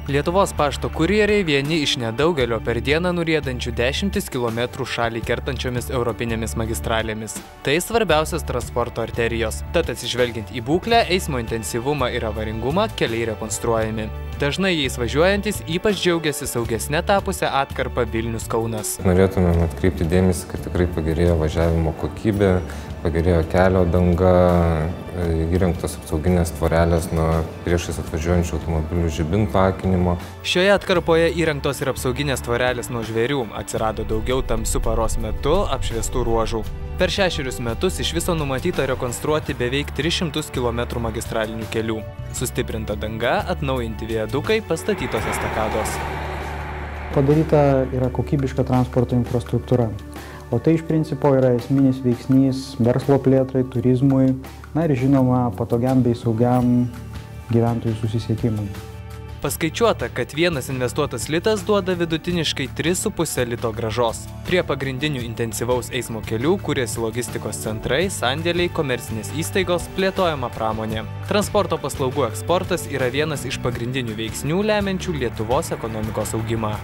Lietuvos pašto kurjeriai vieni iš nedaugelio per dieną nuriedančių 10 kilometrų šalį kertančiomis europinėmis magistralėmis. Tai svarbiausias transporto arterijos. Tad atsižvelgiant į būklę, eismo intensyvumą ir avaringumą, keliai rekonstruojami. Dažnai jais važiuojantis ypač džiaugiasi saugesne tapusią atkarpą Vilnius-Kaunas. Norėtumėm atkreipti dėmesį, kad tikrai pagerėjo važiavimo kokybė, pagerėjo kelio danga, įrengtos apsauginės tvorelės nuo priešais atvažiuojančių automobilių žibintų akinimo. Šioje atkarpoje įrengtos ir apsauginės tvorelės nuo žvėrių, atsirado daugiau tamsiu paros metu apšviestų ruožų. Per 6 metus iš viso numatyta rekonstruoti beveik 300 km magistralinių kelių. Sustiprinta danga, atnaujinti viadukai, pastatytos estakados. Padaryta yra kokybiška transporto infrastruktūra. O tai iš principo yra esminis veiksnys verslo plėtrai, turizmui, ir žinoma patogiam bei saugiam gyventojų susisiekimui. Paskaičiuota, kad vienas investuotas litas duoda vidutiniškai 3,5 lito grąžos. Prie pagrindinių intensyvaus eismo kelių kūrėsi logistikos centrai, sandėliai, komercinės įstaigos, plėtojama pramonė. Transporto paslaugų eksportas yra vienas iš pagrindinių veiksnių lemiančių Lietuvos ekonomikos augimą.